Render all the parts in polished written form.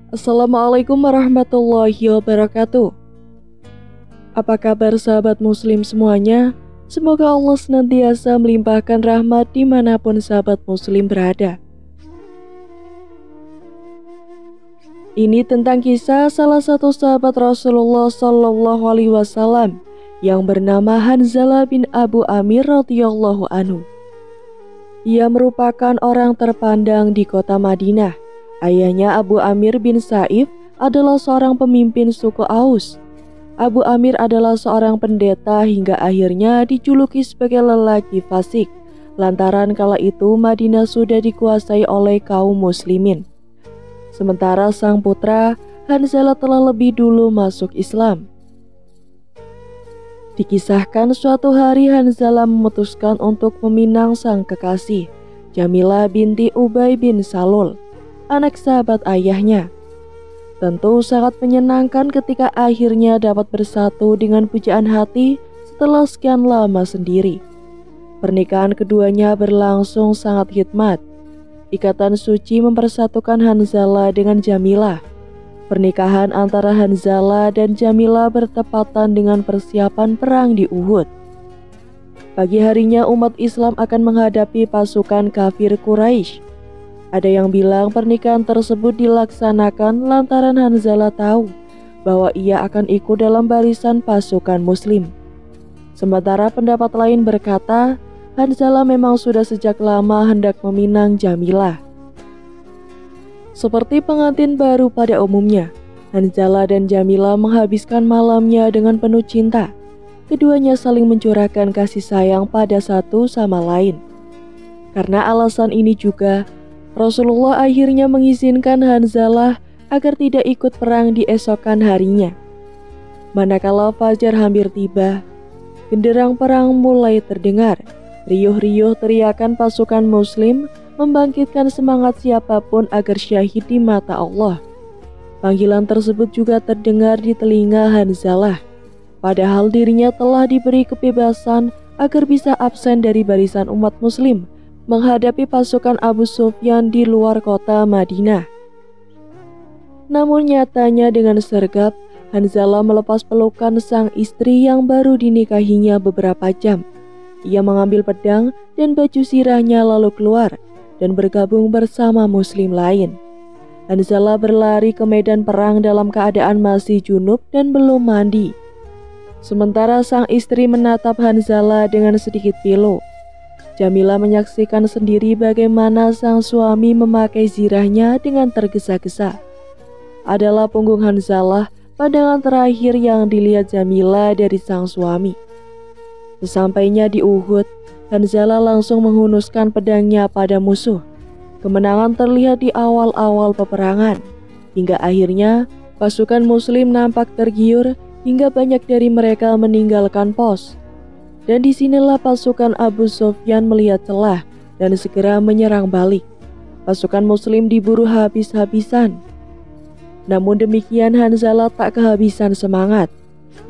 Assalamualaikum warahmatullahi wabarakatuh. Apa kabar sahabat muslim semuanya? Semoga Allah senantiasa melimpahkan rahmat dimanapun sahabat muslim berada. Ini tentang kisah salah satu sahabat Rasulullah SAW yang bernama Hanzalah bin Abu Amir radhiyallahu anhu. Ia merupakan orang terpandang di kota Madinah. Ayahnya Abu Amir bin Saif adalah seorang pemimpin suku Aus. Abu Amir adalah seorang pendeta hingga akhirnya dijuluki sebagai lelaki fasik, lantaran kala itu Madinah sudah dikuasai oleh kaum muslimin. Sementara sang putra Hanzalah telah lebih dulu masuk Islam. Dikisahkan suatu hari Hanzalah memutuskan untuk meminang sang kekasih, Jamilah binti Ubay bin Salul, anak sahabat ayahnya. Tentu sangat menyenangkan ketika akhirnya dapat bersatu dengan pujaan hati setelah sekian lama sendiri. Pernikahan keduanya berlangsung sangat hikmat. Ikatan suci mempersatukan Hanzalah dengan Jamilah. Pernikahan antara Hanzalah dan Jamilah bertepatan dengan persiapan perang di Uhud. Pagi harinya umat Islam akan menghadapi pasukan kafir Quraisy. Ada yang bilang pernikahan tersebut dilaksanakan lantaran Hanzalah tahu bahwa ia akan ikut dalam barisan pasukan muslim. Sementara pendapat lain berkata, Hanzalah memang sudah sejak lama hendak meminang Jamilah. Seperti pengantin baru pada umumnya, Hanzalah dan Jamilah menghabiskan malamnya dengan penuh cinta. Keduanya saling mencurahkan kasih sayang pada satu sama lain. Karena alasan ini juga, Rasulullah akhirnya mengizinkan Hanzalah agar tidak ikut perang di esokan harinya. Manakala fajar hampir tiba, genderang perang mulai terdengar. Riuh-riuh teriakan pasukan muslim membangkitkan semangat siapapun agar syahid di mata Allah. Panggilan tersebut juga terdengar di telinga Hanzalah, padahal dirinya telah diberi kebebasan agar bisa absen dari barisan umat muslim menghadapi pasukan Abu Sufyan di luar kota Madinah. Namun nyatanya dengan sergap, Hanzalah melepas pelukan sang istri yang baru dinikahinya beberapa jam. Ia mengambil pedang dan baju sirahnya lalu keluar dan bergabung bersama muslim lain. Hanzalah berlari ke medan perang dalam keadaan masih junub dan belum mandi. Sementara sang istri menatap Hanzalah dengan sedikit pilu. Jamilah menyaksikan sendiri bagaimana sang suami memakai zirahnya dengan tergesa-gesa. Adalah punggung Hanzalah pandangan terakhir yang dilihat Jamilah dari sang suami. Sesampainya di Uhud, Hanzalah langsung menghunuskan pedangnya pada musuh. Kemenangan terlihat di awal-awal peperangan, hingga akhirnya pasukan muslim nampak tergiur hingga banyak dari mereka meninggalkan pos. Dan disinilah pasukan Abu Sufyan melihat celah dan segera menyerang balik. Pasukan muslim diburu habis-habisan. Namun demikian Hanzalah tak kehabisan semangat.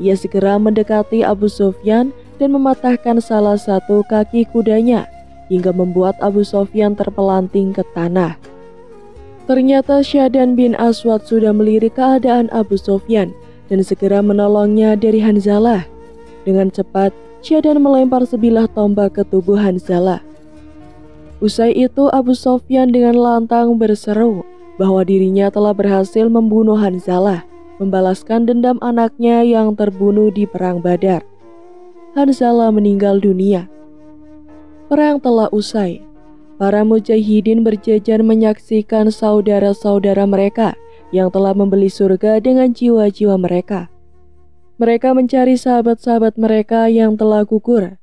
Ia segera mendekati Abu Sufyan dan mematahkan salah satu kaki kudanya hingga membuat Abu Sufyan terpelanting ke tanah. Ternyata Syahdan bin Aswad sudah melirik keadaan Abu Sufyan dan segera menolongnya dari Hanzalah. Dengan cepat, Syahdan melempar sebilah tombak ke tubuh Hanzalah. Usai itu Abu Sufyan dengan lantang berseru bahwa dirinya telah berhasil membunuh Hanzalah, membalaskan dendam anaknya yang terbunuh di perang Badar. Hanzalah meninggal dunia. Perang telah usai. Para mujahidin berjajar menyaksikan saudara-saudara mereka yang telah membeli surga dengan jiwa-jiwa mereka. Mereka mencari sahabat-sahabat mereka yang telah gugur.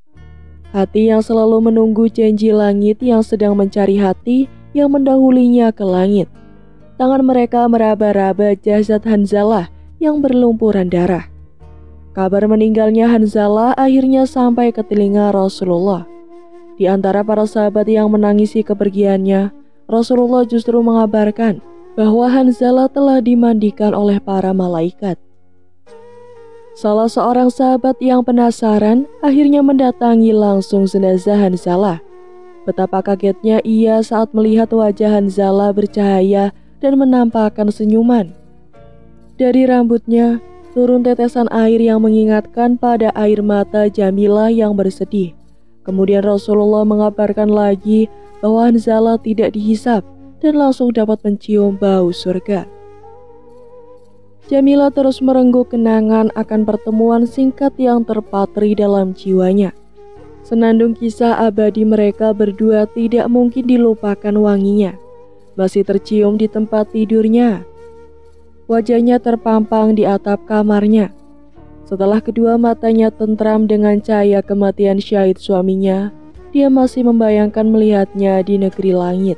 Hati yang selalu menunggu janji langit yang sedang mencari hati yang mendahulinya ke langit. Tangan mereka meraba-raba jasad Hanzalah yang berlumpuran darah. Kabar meninggalnya Hanzalah akhirnya sampai ke telinga Rasulullah. Di antara para sahabat yang menangisi kepergiannya, Rasulullah justru mengabarkan bahwa Hanzalah telah dimandikan oleh para malaikat. Salah seorang sahabat yang penasaran akhirnya mendatangi langsung jenazah Hanzalah. Betapa kagetnya ia saat melihat wajah Hanzalah bercahaya dan menampakkan senyuman. Dari rambutnya turun tetesan air yang mengingatkan pada air mata Jamilah yang bersedih. Kemudian Rasulullah mengabarkan lagi bahwa Hanzalah tidak dihisab dan langsung dapat mencium bau surga. Jamilah terus merenggut kenangan akan pertemuan singkat yang terpatri dalam jiwanya. Senandung kisah abadi mereka berdua tidak mungkin dilupakan wanginya. Masih tercium di tempat tidurnya. Wajahnya terpampang di atap kamarnya. Setelah kedua matanya tentram dengan cahaya kematian syahid suaminya, dia masih membayangkan melihatnya di negeri langit.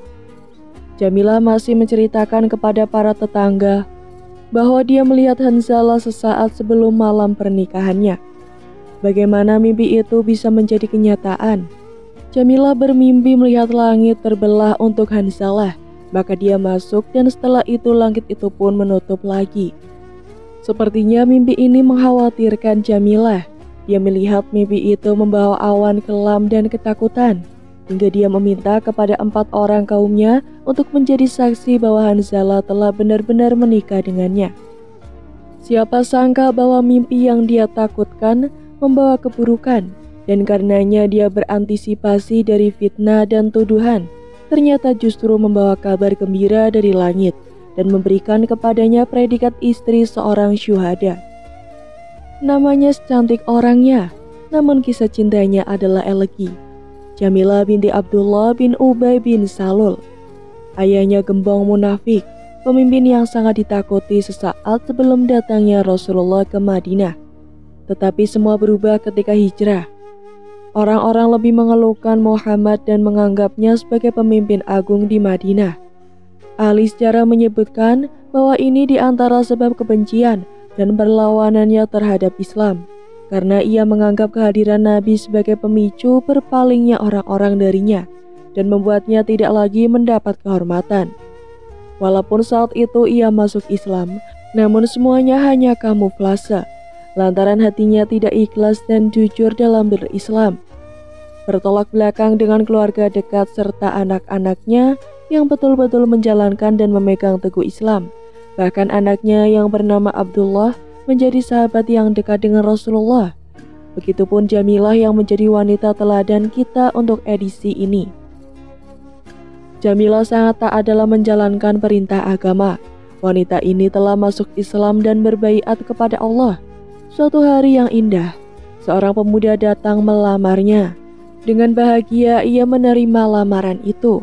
Jamilah masih menceritakan kepada para tetangga bahwa dia melihat Hanzalah sesaat sebelum malam pernikahannya. Bagaimana mimpi itu bisa menjadi kenyataan? Jamilah bermimpi melihat langit terbelah untuk Hanzalah. Maka dia masuk dan setelah itu langit itu pun menutup lagi. Sepertinya mimpi ini mengkhawatirkan Jamilah. Dia melihat mimpi itu membawa awan kelam dan ketakutan. Hingga dia meminta kepada 4 orang kaumnya untuk menjadi saksi bahwa Hanzalah telah benar-benar menikah dengannya. Siapa sangka bahwa mimpi yang dia takutkan membawa keburukan. Dan karenanya dia berantisipasi dari fitnah dan tuduhan. Ternyata justru membawa kabar gembira dari langit dan memberikan kepadanya predikat istri seorang syuhada. Namanya secantik orangnya, namun kisah cintanya adalah elegi. Jamilah binti Abdullah bin Ubay bin Salul. Ayahnya gembong munafik, pemimpin yang sangat ditakuti sesaat sebelum datangnya Rasulullah ke Madinah. Tetapi semua berubah ketika hijrah. Orang-orang lebih mengeluhkan Muhammad dan menganggapnya sebagai pemimpin agung di Madinah. Ahli sejarah menyebutkan bahwa ini di antara sebab kebencian dan perlawanannya terhadap Islam, karena ia menganggap kehadiran Nabi sebagai pemicu berpalingnya orang-orang darinya dan membuatnya tidak lagi mendapat kehormatan. Walaupun saat itu ia masuk Islam, namun semuanya hanya kamuflase, lantaran hatinya tidak ikhlas dan jujur dalam berislam. Bertolak belakang dengan keluarga dekat serta anak-anaknya yang betul-betul menjalankan dan memegang teguh Islam. Bahkan anaknya yang bernama Abdullah menjadi sahabat yang dekat dengan Rasulullah. Begitupun Jamilah yang menjadi wanita teladan kita untuk edisi ini. Jamilah sangat taat dalam menjalankan perintah agama. Wanita ini telah masuk Islam dan berbaiat kepada Allah. Suatu hari yang indah, seorang pemuda datang melamarnya. Dengan bahagia ia menerima lamaran itu.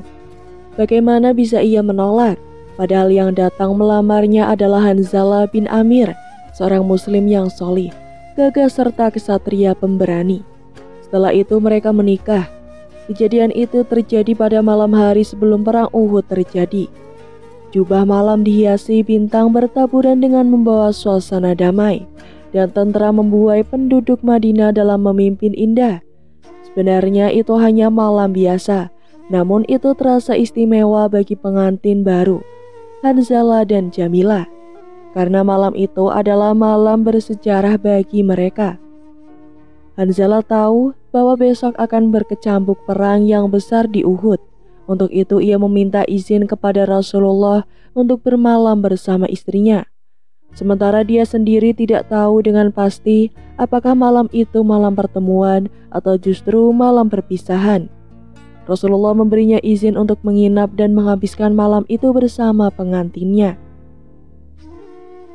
Bagaimana bisa ia menolak? Padahal yang datang melamarnya adalah Hanzalah bin Amir, seorang muslim yang solih, gagah serta kesatria pemberani. Setelah itu mereka menikah. Kejadian itu terjadi pada malam hari sebelum perang Uhud terjadi. Jubah malam dihiasi bintang bertaburan dengan membawa suasana damai dan tentram membuai penduduk Madinah dalam memimpin indah. Sebenarnya itu hanya malam biasa, namun itu terasa istimewa bagi pengantin baru, Hanzalah dan Jamilah, karena malam itu adalah malam bersejarah bagi mereka. Hanzalah tahu bahwa besok akan berkecambuk perang yang besar di Uhud. Untuk itu ia meminta izin kepada Rasulullah untuk bermalam bersama istrinya. Sementara dia sendiri tidak tahu dengan pasti apakah malam itu malam pertemuan atau justru malam perpisahan. Rasulullah memberinya izin untuk menginap dan menghabiskan malam itu bersama pengantinnya.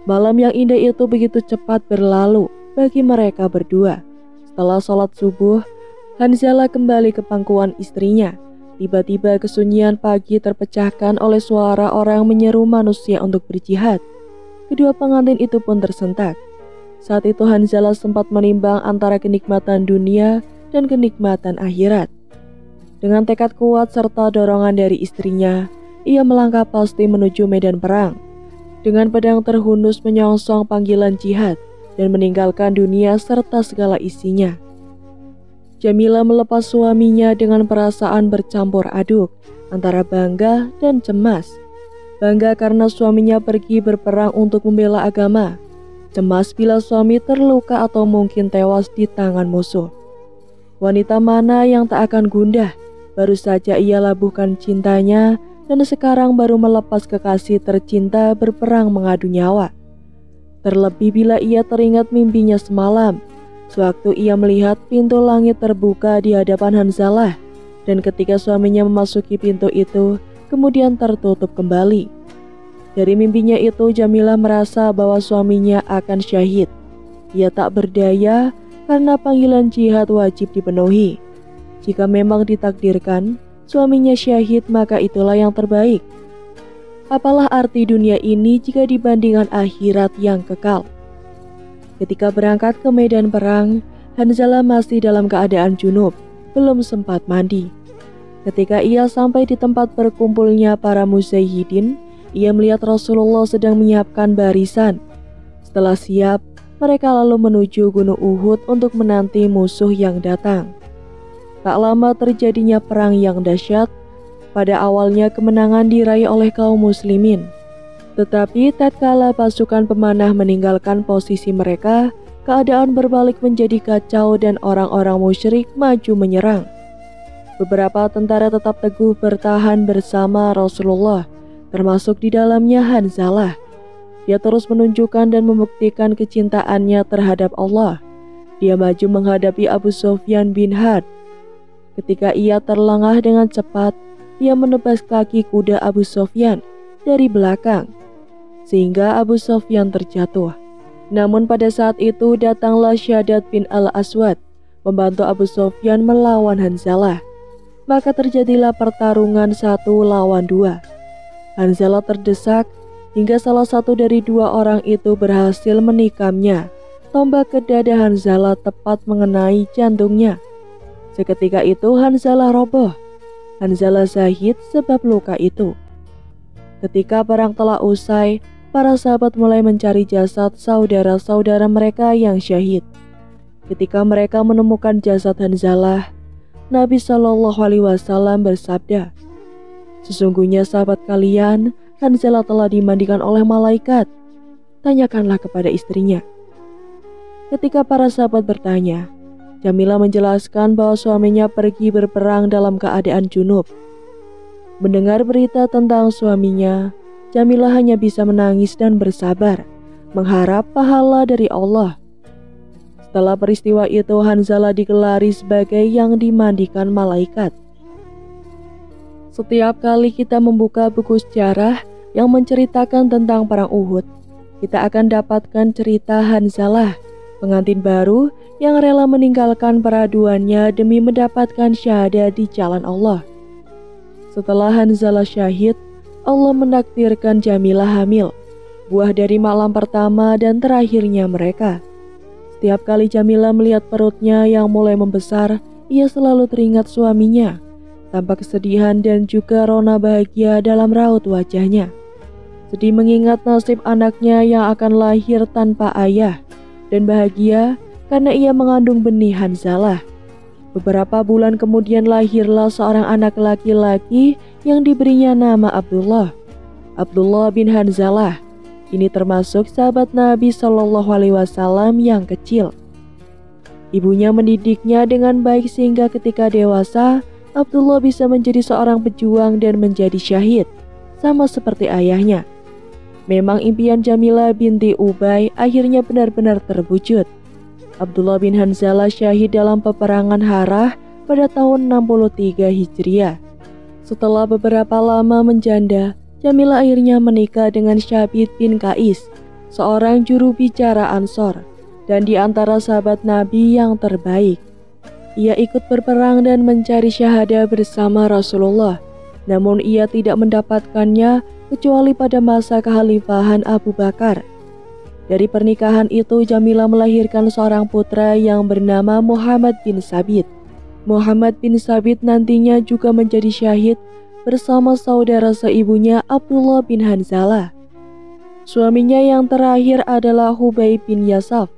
Malam yang indah itu begitu cepat berlalu bagi mereka berdua. Setelah sholat subuh, Hanzalah kembali ke pangkuan istrinya. Tiba-tiba kesunyian pagi terpecahkan oleh suara orang menyeru manusia untuk berjihad. Kedua pengantin itu pun tersentak. Saat itu Hanzalah sempat menimbang antara kenikmatan dunia dan kenikmatan akhirat. Dengan tekad kuat serta dorongan dari istrinya, ia melangkah pasti menuju medan perang. Dengan pedang terhunus menyongsong panggilan jihad dan meninggalkan dunia serta segala isinya. Jamilah melepas suaminya dengan perasaan bercampur aduk antara bangga dan cemas. Bangga karena suaminya pergi berperang untuk membela agama. Cemas bila suami terluka atau mungkin tewas di tangan musuh. Wanita mana yang tak akan gundah? Baru saja ia labuhkan cintanya dan sekarang baru melepas kekasih tercinta berperang mengadu nyawa. Terlebih bila ia teringat mimpinya semalam, sewaktu ia melihat pintu langit terbuka di hadapan Hanzalah, dan ketika suaminya memasuki pintu itu, kemudian tertutup kembali. Dari mimpinya itu, Jamilah merasa bahwa suaminya akan syahid. Ia tak berdaya karena panggilan jihad wajib dipenuhi. Jika memang ditakdirkan suaminya syahid, maka itulah yang terbaik. Apalah arti dunia ini jika dibandingkan akhirat yang kekal? Ketika berangkat ke medan perang, Hanzalah masih dalam keadaan junub, belum sempat mandi. Ketika ia sampai di tempat berkumpulnya para mujahidin, ia melihat Rasulullah sedang menyiapkan barisan. Setelah siap, mereka lalu menuju Gunung Uhud untuk menanti musuh yang datang. Tak lama terjadinya perang yang dahsyat. Pada awalnya kemenangan diraih oleh kaum muslimin. Tetapi tatkala pasukan pemanah meninggalkan posisi mereka, keadaan berbalik menjadi kacau dan orang-orang musyrik maju menyerang. Beberapa tentara tetap teguh bertahan bersama Rasulullah, termasuk di dalamnya Hanzalah. Dia terus menunjukkan dan membuktikan kecintaannya terhadap Allah. Dia maju menghadapi Abu Sufyan bin Harb. Ketika ia terlengah dengan cepat, ia menebas kaki kuda Abu Sufyan dari belakang, sehingga Abu Sufyan terjatuh. Namun pada saat itu datanglah Syaddad bin Al-Aswad, membantu Abu Sufyan melawan Hanzalah. Maka terjadilah pertarungan 1 lawan 2. Hanzalah terdesak hingga salah satu dari 2 orang itu berhasil menikamnya. Tombak ke dada Hanzalah tepat mengenai jantungnya. Seketika itu Hanzalah roboh. Hanzalah syahid sebab luka itu. Ketika perang telah usai, para sahabat mulai mencari jasad saudara-saudara mereka yang syahid. Ketika mereka menemukan jasad Hanzalah, Nabi Shallallahu Alaihi Wasallam bersabda, "Sesungguhnya sahabat kalian, Hanzalah telah dimandikan oleh malaikat. Tanyakanlah kepada istrinya." Ketika para sahabat bertanya, Jamilah menjelaskan bahwa suaminya pergi berperang dalam keadaan junub. Mendengar berita tentang suaminya, Jamilah hanya bisa menangis dan bersabar, mengharap pahala dari Allah. Setelah peristiwa itu, Hanzalah digelari sebagai yang dimandikan malaikat. Setiap kali kita membuka buku sejarah yang menceritakan tentang perang Uhud, kita akan dapatkan cerita Hanzalah, pengantin baru yang rela meninggalkan peraduannya demi mendapatkan syahadat di jalan Allah. Setelah Hanzalah syahid, Allah menakdirkan Jamilah hamil, buah dari malam pertama dan terakhirnya mereka. Setiap kali Jamilah melihat perutnya yang mulai membesar, ia selalu teringat suaminya, tanpa kesedihan dan juga rona bahagia dalam raut wajahnya. Sedih mengingat nasib anaknya yang akan lahir tanpa ayah, dan bahagia karena ia mengandung benih Hanzalah. Beberapa bulan kemudian lahirlah seorang anak laki-laki yang diberinya nama Abdullah. Abdullah bin Hanzalah. Ini termasuk sahabat Nabi Shallallahu Alaihi Wasallam yang kecil. Ibunya mendidiknya dengan baik sehingga ketika dewasa, Abdullah bisa menjadi seorang pejuang dan menjadi syahid, sama seperti ayahnya. Memang impian Jamilah binti Ubay akhirnya benar-benar terwujud. Abdullah bin Hanzalah syahid dalam peperangan Harah pada tahun 63 Hijriah. Setelah beberapa lama menjanda, Jamilah akhirnya menikah dengan Syabit bin Qais, seorang juru bicara Ansor, dan di antara sahabat Nabi yang terbaik. Ia ikut berperang dan mencari syahadah bersama Rasulullah, namun ia tidak mendapatkannya kecuali pada masa kekhalifahan Abu Bakar. Dari pernikahan itu, Jamilah melahirkan seorang putra yang bernama Muhammad bin Sabit. Muhammad bin Sabit nantinya juga menjadi syahid bersama saudara seibunya Abdullah bin Hanzalah. Suaminya yang terakhir adalah Hubei bin Yasaf.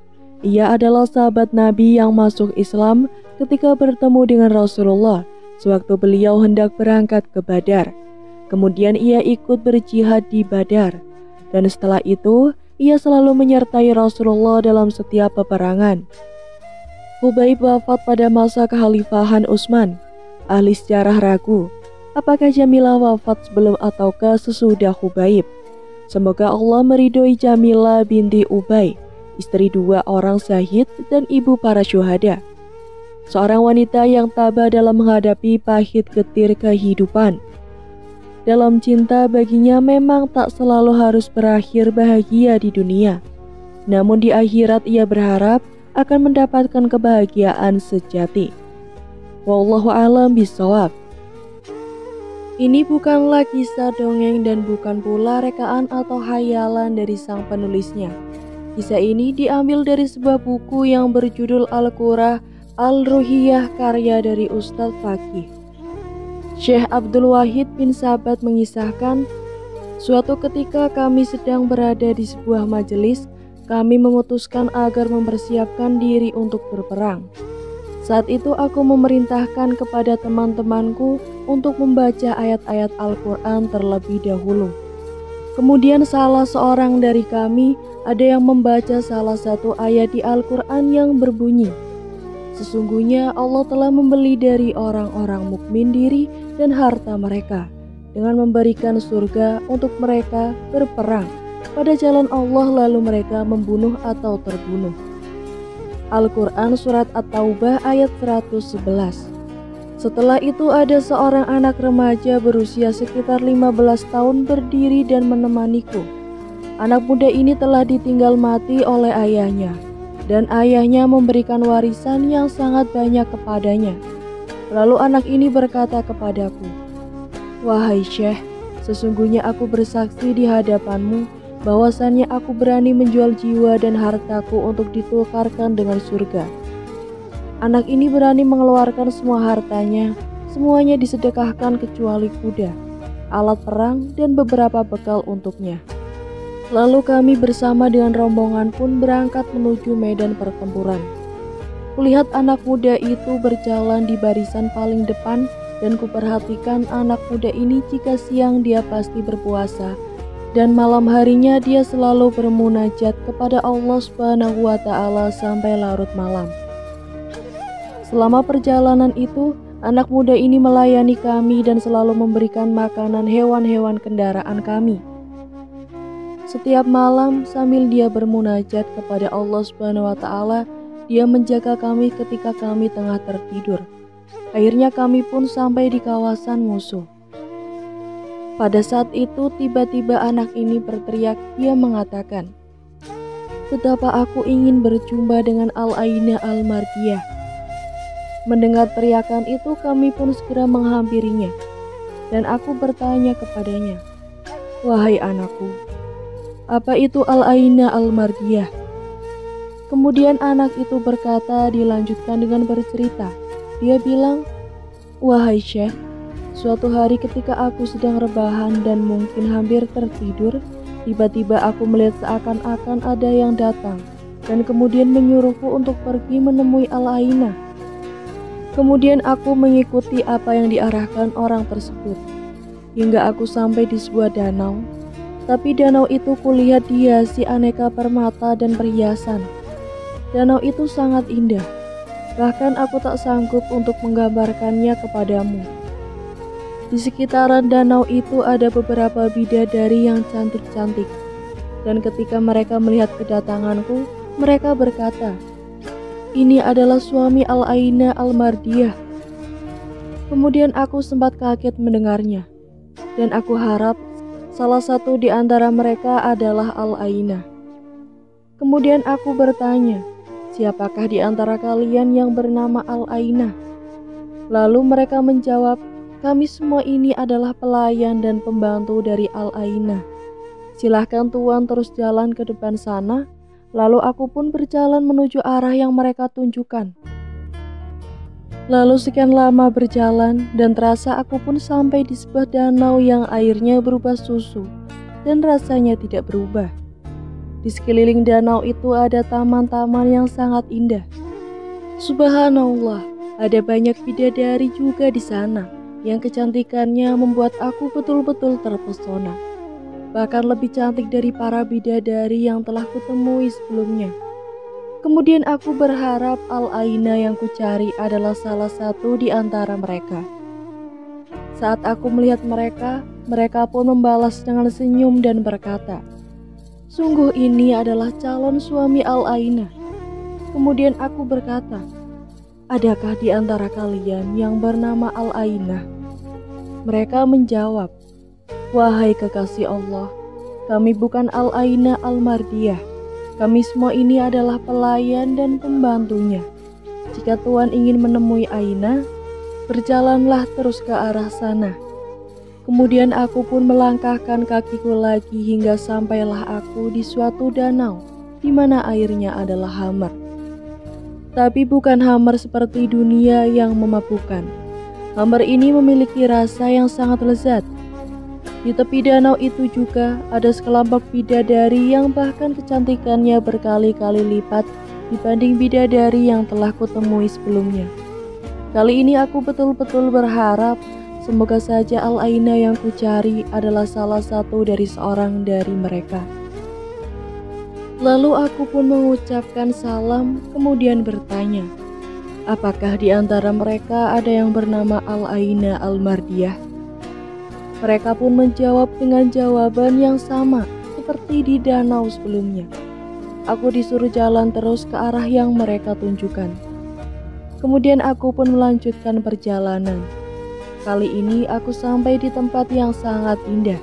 Ia adalah sahabat Nabi yang masuk Islam ketika bertemu dengan Rasulullah sewaktu beliau hendak berangkat ke Badar. Kemudian ia ikut berjihad di Badar, dan setelah itu ia selalu menyertai Rasulullah dalam setiap peperangan. Hubei wafat pada masa kekhalifahan Utsman. Ahli sejarah ragu apakah Jamilah wafat sebelum ataukah sesudah Hubaib? Semoga Allah meridhoi Jamilah binti Ubay, istri 2 orang syahid dan ibu para syuhada. Seorang wanita yang tabah dalam menghadapi pahit getir kehidupan. Dalam cinta baginya memang tak selalu harus berakhir bahagia di dunia. Namun di akhirat ia berharap akan mendapatkan kebahagiaan sejati. Wallahu a'lam bishawab. Ini bukanlah kisah dongeng dan bukan pula rekaan atau hayalan dari sang penulisnya. Kisah ini diambil dari sebuah buku yang berjudul Al-Qur'ah Al-Ruhiyah karya dari Ustadz Fakih. Syekh Abdul Wahid bin Sabat mengisahkan, suatu ketika kami sedang berada di sebuah majelis, kami memutuskan agar mempersiapkan diri untuk berperang. Saat itu aku memerintahkan kepada teman-temanku untuk membaca ayat-ayat Al-Quran terlebih dahulu. Kemudian salah seorang dari kami ada yang membaca salah satu ayat di Al-Quran yang berbunyi, sesungguhnya Allah telah membeli dari orang-orang mukmin diri dan harta mereka dengan memberikan surga untuk mereka berperang pada jalan Allah lalu mereka membunuh atau terbunuh. Al-Quran Surat At-Taubah ayat 111. Setelah itu ada seorang anak remaja berusia sekitar 15 tahun berdiri dan menemaniku. Anak muda ini telah ditinggal mati oleh ayahnya, dan ayahnya memberikan warisan yang sangat banyak kepadanya. Lalu anak ini berkata kepadaku, "Wahai Syekh, sesungguhnya aku bersaksi di hadapanmu bahwasannya aku berani menjual jiwa dan hartaku untuk ditukarkan dengan surga." Anak ini berani mengeluarkan semua hartanya, semuanya disedekahkan kecuali kuda, alat perang, dan beberapa bekal untuknya. Lalu kami bersama dengan rombongan pun berangkat menuju medan pertempuran. Kulihat anak muda itu berjalan di barisan paling depan dan kuperhatikan anak muda ini jika siang dia pasti berpuasa dan malam harinya dia selalu bermunajat kepada Allah Subhanahu wa Ta'ala sampai larut malam. Selama perjalanan itu, anak muda ini melayani kami dan selalu memberikan makanan hewan-hewan kendaraan kami. Setiap malam sambil dia bermunajat kepada Allah Subhanahu wa Ta'ala, dia menjaga kami ketika kami tengah tertidur. Akhirnya kami pun sampai di kawasan musuh. Pada saat itu tiba-tiba anak ini berteriak, dia mengatakan, "Betapa aku ingin berjumpa dengan Al-Aina Al-Mardiyah." Mendengar teriakan itu kami pun segera menghampirinya, dan aku bertanya kepadanya, "Wahai anakku, apa itu Al-Aina Al-Mardiyah?" Kemudian anak itu berkata dilanjutkan dengan bercerita. Dia bilang, "Wahai Syekh, suatu hari ketika aku sedang rebahan dan mungkin hampir tertidur, tiba-tiba aku melihat seakan-akan ada yang datang dan kemudian menyuruhku untuk pergi menemui Al-Aina. Kemudian aku mengikuti apa yang diarahkan orang tersebut, hingga aku sampai di sebuah danau. Tapi danau itu kulihat dihiasi aneka permata dan perhiasan. Danau itu sangat indah, bahkan aku tak sanggup untuk menggambarkannya kepadamu. Di sekitaran danau itu ada beberapa bidadari yang cantik-cantik, dan ketika mereka melihat kedatanganku, mereka berkata, 'Ini adalah suami Al-Aina Al-Mardiyah.' Kemudian aku sempat kaget mendengarnya, dan aku harap salah satu di antara mereka adalah Al-Aina. Kemudian aku bertanya, 'Siapakah di antara kalian yang bernama Al-Aina?' Lalu mereka menjawab, 'Kami semua ini adalah pelayan dan pembantu dari Al-Aina. Silahkan Tuan terus jalan ke depan sana.' Lalu aku pun berjalan menuju arah yang mereka tunjukkan. Lalu sekian lama berjalan dan terasa aku pun sampai di sebuah danau yang airnya berubah susu dan rasanya tidak berubah. Di sekeliling danau itu ada taman-taman yang sangat indah. Subhanallah, ada banyak bidadari juga di sana yang kecantikannya membuat aku betul-betul terpesona. Bahkan lebih cantik dari para bidadari yang telah kutemui sebelumnya. Kemudian aku berharap Al-Aina yang kucari adalah salah satu di antara mereka. Saat aku melihat mereka, mereka pun membalas dengan senyum dan berkata, "Sungguh ini adalah calon suami Al-Ainah." Kemudian aku berkata, "Adakah di antara kalian yang bernama Al-Ainah?" Mereka menjawab, "Wahai kekasih Allah, kami bukan Al-Ainah Al-Mardiyah. Kami semua ini adalah pelayan dan pembantunya. Jika Tuhan ingin menemui Ainah, berjalanlah terus ke arah sana." Kemudian aku pun melangkahkan kakiku lagi hingga sampailah aku di suatu danau, di mana airnya adalah hamar. Tapi bukan hamar seperti dunia yang memabukkan. Hamar ini memiliki rasa yang sangat lezat. Di tepi danau itu juga ada sekelompok bidadari yang bahkan kecantikannya berkali-kali lipat dibanding bidadari yang telah kutemui sebelumnya. Kali ini aku betul-betul berharap semoga saja Al-Ainah yang kucari adalah salah satu dari seorang dari mereka. Lalu aku pun mengucapkan salam, kemudian bertanya, "Apakah di antara mereka ada yang bernama Al-Ainah Al-Mardiyah?" Mereka pun menjawab dengan jawaban yang sama seperti di danau sebelumnya. Aku disuruh jalan terus ke arah yang mereka tunjukkan. Kemudian aku pun melanjutkan perjalanan. Kali ini aku sampai di tempat yang sangat indah,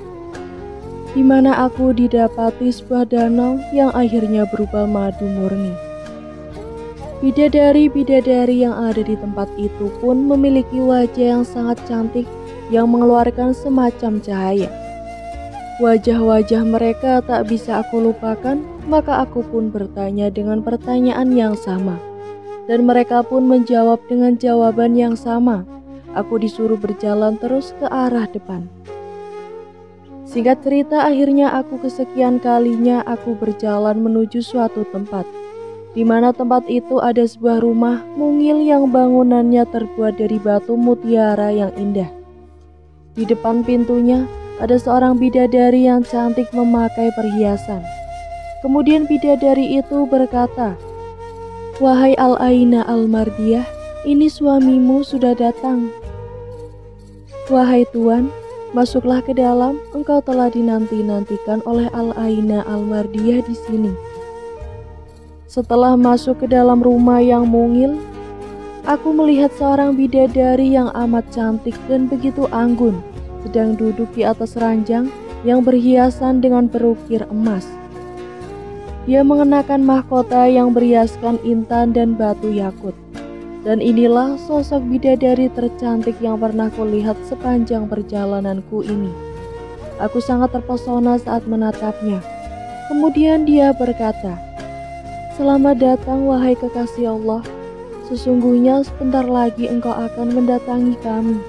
di mana aku didapati sebuah danau yang akhirnya berubah madu murni. Bidadari-bidadari yang ada di tempat itu pun memiliki wajah yang sangat cantik yang mengeluarkan semacam cahaya. Wajah-wajah mereka tak bisa aku lupakan, maka aku pun bertanya dengan pertanyaan yang sama. Dan mereka pun menjawab dengan jawaban yang sama. Aku disuruh berjalan terus ke arah depan. Singkat cerita, akhirnya aku kesekian kalinya aku berjalan menuju suatu tempat, di mana tempat itu ada sebuah rumah mungil yang bangunannya terbuat dari batu mutiara yang indah. Di depan pintunya ada seorang bidadari yang cantik memakai perhiasan. Kemudian bidadari itu berkata, "Wahai Al-Ainah Al-Mardiyah, ini suamimu sudah datang." "Wahai Tuan, masuklah ke dalam, engkau telah dinanti-nantikan oleh Al-Ainah Al-Mardiyah di sini." Setelah masuk ke dalam rumah yang mungil, aku melihat seorang bidadari yang amat cantik dan begitu anggun, sedang duduk di atas ranjang yang berhiasan dengan berukir emas. Dia mengenakan mahkota yang berhiaskan intan dan batu yakut. Dan inilah sosok bidadari tercantik yang pernah kulihat sepanjang perjalananku ini. Aku sangat terpesona saat menatapnya. Kemudian dia berkata, "Selamat datang wahai kekasih Allah. Sesungguhnya sebentar lagi engkau akan mendatangi kami."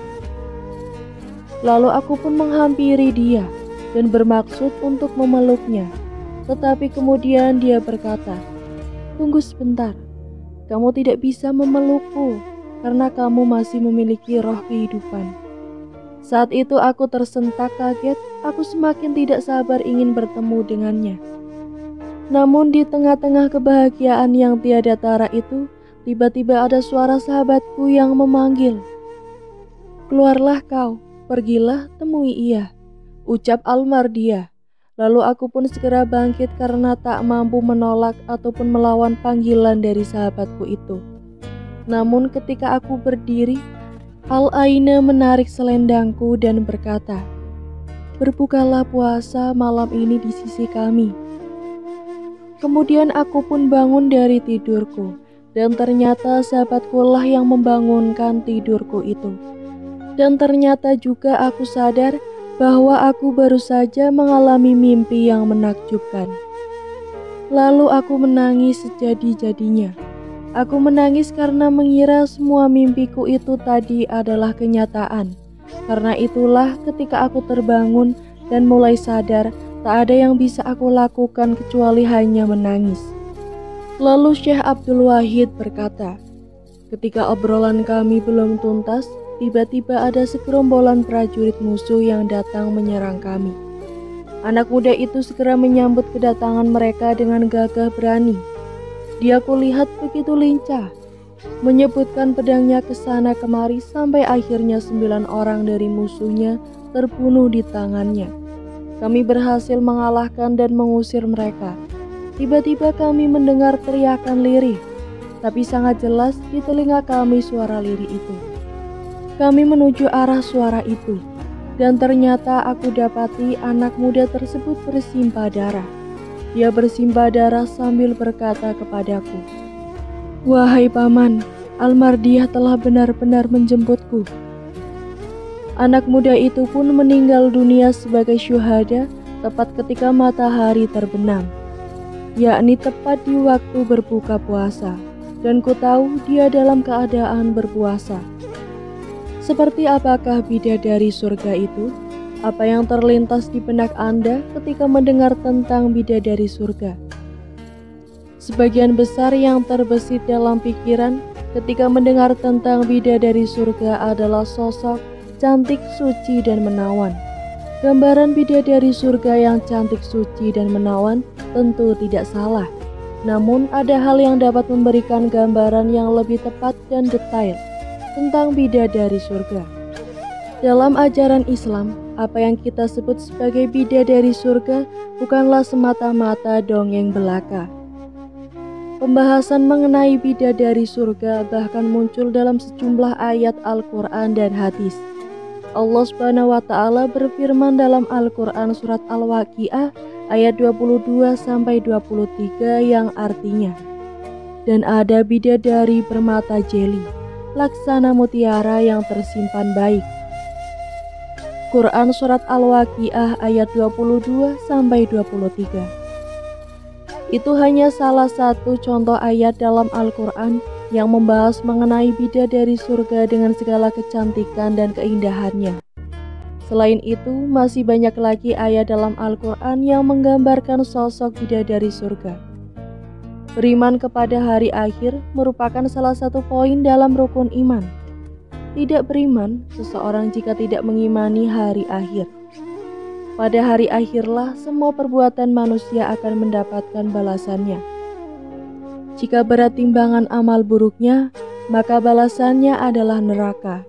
Lalu aku pun menghampiri dia dan bermaksud untuk memeluknya. Tetapi kemudian dia berkata, "Tunggu sebentar, kamu tidak bisa memelukku karena kamu masih memiliki roh kehidupan." Saat itu aku tersentak kaget, aku semakin tidak sabar ingin bertemu dengannya. Namun di tengah-tengah kebahagiaan yang tiada tara itu, tiba-tiba ada suara sahabatku yang memanggil, "Keluarlah kau, pergilah temui ia," ucap Al-Mardiyah. Lalu aku pun segera bangkit karena tak mampu menolak ataupun melawan panggilan dari sahabatku itu. Namun ketika aku berdiri, Al-Ainah menarik selendangku dan berkata, "Berbukalah puasa malam ini di sisi kami." Kemudian aku pun bangun dari tidurku, dan ternyata sahabatku lah yang membangunkan tidurku itu. Dan ternyata juga aku sadar bahwa aku baru saja mengalami mimpi yang menakjubkan. Lalu aku menangis sejadi-jadinya. Aku menangis karena mengira semua mimpiku itu tadi adalah kenyataan. Karena itulah ketika aku terbangun dan mulai sadar, tak ada yang bisa aku lakukan kecuali hanya menangis. Lalu Syekh Abdul Wahid berkata, "Ketika obrolan kami belum tuntas, tiba-tiba ada segerombolan prajurit musuh yang datang menyerang kami. Anak muda itu segera menyambut kedatangan mereka dengan gagah berani. Dia kulihat begitu lincah. menyebutkan pedangnya ke sana kemari sampai akhirnya 9 orang dari musuhnya terbunuh di tangannya. Kami berhasil mengalahkan dan mengusir mereka. Tiba-tiba kami mendengar teriakan lirih, tapi sangat jelas di telinga kami suara lirih itu. Kami menuju arah suara itu, dan ternyata aku dapati anak muda tersebut bersimbah darah. Dia bersimbah darah sambil berkata kepadaku, "Wahai paman, Al-Mardiah telah benar-benar menjemputku." Anak muda itu pun meninggal dunia sebagai syuhada tepat ketika matahari terbenam, yakni tepat di waktu berbuka puasa, dan ku tahu dia dalam keadaan berpuasa. Seperti apakah bidadari surga itu? Apa yang terlintas di benak Anda ketika mendengar tentang bidadari surga? Sebagian besar yang terbesit dalam pikiran ketika mendengar tentang bidadari surga adalah sosok cantik, suci, dan menawan. Gambaran bidadari surga yang cantik, suci, dan menawan tentu tidak salah. Namun ada hal yang dapat memberikan gambaran yang lebih tepat dan detail tentang bidadari surga. Dalam ajaran Islam, apa yang kita sebut sebagai bidadari surga bukanlah semata-mata dongeng belaka. Pembahasan mengenai bidadari surga bahkan muncul dalam sejumlah ayat Al-Quran dan hadis. Allah Subhanahu wa Ta'ala berfirman dalam Al-Quran surat Al-Waqiah ayat 22-23 yang artinya, "Dan ada bidadari bermata jeli, laksana mutiara yang tersimpan baik." Quran surat Al-Waqiah ayat 22-23. Itu hanya salah satu contoh ayat dalam Al-Quran yang membahas mengenai bidadari surga dengan segala kecantikan dan keindahannya. Selain itu, masih banyak lagi ayat dalam Al-Quran yang menggambarkan sosok bidadari surga. Beriman kepada hari akhir merupakan salah satu poin dalam rukun iman. Tidak beriman seseorang jika tidak mengimani hari akhir. Pada hari akhirlah semua perbuatan manusia akan mendapatkan balasannya. Jika berat timbangan amal buruknya, maka balasannya adalah neraka.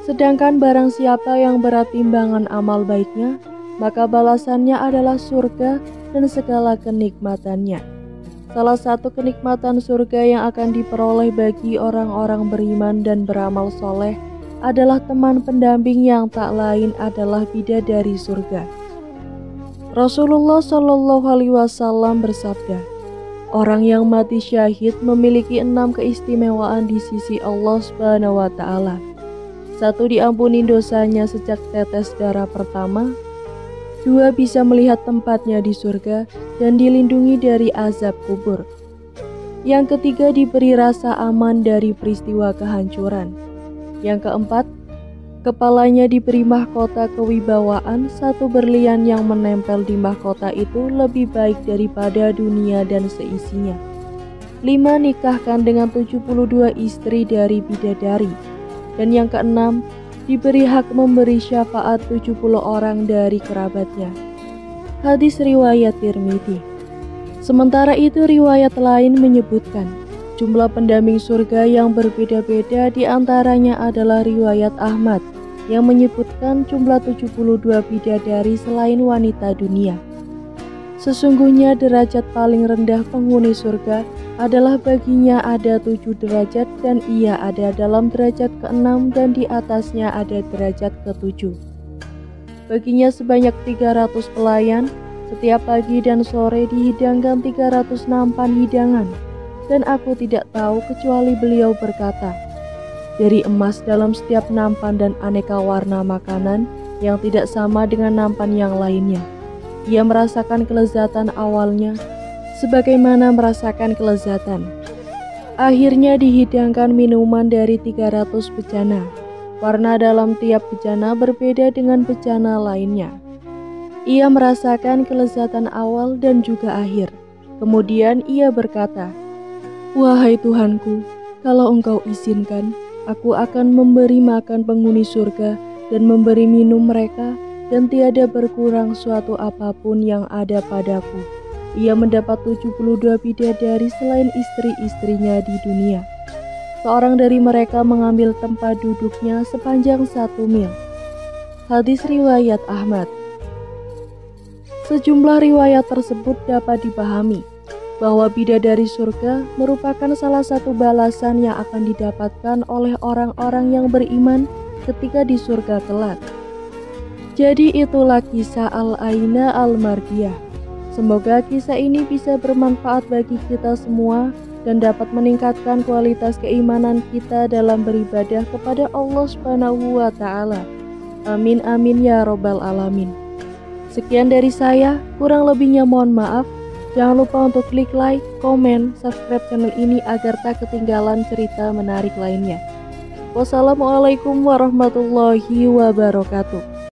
Sedangkan barang siapa yang berat timbangan amal baiknya, maka balasannya adalah surga dan segala kenikmatannya. Salah satu kenikmatan surga yang akan diperoleh bagi orang-orang beriman dan beramal soleh adalah teman pendamping yang tak lain adalah bidadari surga. Rasulullah Shallallahu Alaihi Wasallam bersabda, "Orang yang mati syahid memiliki 6 keistimewaan di sisi Allah Subhanahu wa Ta'ala. 1. Diampuni dosanya sejak tetes darah pertama. 2. Bisa melihat tempatnya di surga dan dilindungi dari azab kubur. Yang ketiga, diberi rasa aman dari peristiwa kehancuran. Yang keempat, kepalanya diberi mahkota kewibawaan, 1 berlian yang menempel di mahkota itu lebih baik daripada dunia dan seisinya. 5. Nikahkan dengan 72 istri dari bidadari. Dan yang keenam, diberi hak memberi syafaat 70 orang dari kerabatnya." Hadis riwayat Tirmidzi. Sementara itu riwayat lain menyebutkan jumlah pendamping surga yang berbeda-beda, di antaranya adalah riwayat Ahmad yang menyebutkan jumlah 72 bidadari selain wanita dunia. Sesungguhnya derajat paling rendah penghuni surga adalah baginya ada 7 derajat dan ia ada dalam derajat ke-6 dan di atasnya ada derajat ke-7. Baginya sebanyak 300 pelayan, setiap pagi dan sore dihidangkan 300 nampan hidangan. Dan aku tidak tahu kecuali beliau berkata, "Dari emas dalam setiap nampan dan aneka warna makanan yang tidak sama dengan nampan yang lainnya." Ia merasakan kelezatan awalnya, sebagaimana merasakan kelezatan. Akhirnya dihidangkan minuman dari 300 bejana. Warna dalam tiap bejana berbeda dengan bejana lainnya. Ia merasakan kelezatan awal dan juga akhir. Kemudian ia berkata, "Wahai Tuhanku, kalau Engkau izinkan, aku akan memberi makan penghuni surga dan memberi minum mereka, dan tiada berkurang suatu apapun yang ada padaku." Ia mendapat 72 bidadari selain istri-istrinya di dunia. seorang dari mereka mengambil tempat duduknya sepanjang 1 mil. Hadis riwayat Ahmad. Sejumlah riwayat tersebut dapat dipahami bahwa bidadari surga merupakan salah satu balasan yang akan didapatkan oleh orang-orang yang beriman ketika di surga kelak. Jadi itulah kisah Al-Aina Al-Mardiyah. Semoga kisah ini bisa bermanfaat bagi kita semua dan dapat meningkatkan kualitas keimanan kita dalam beribadah kepada Allah Subhanahu wa Ta'ala. Amin amin ya robbal alamin. Sekian dari saya, kurang lebihnya mohon maaf. Jangan lupa untuk klik like, komen, subscribe channel ini agar tak ketinggalan cerita menarik lainnya. Wassalamualaikum warahmatullahi wabarakatuh.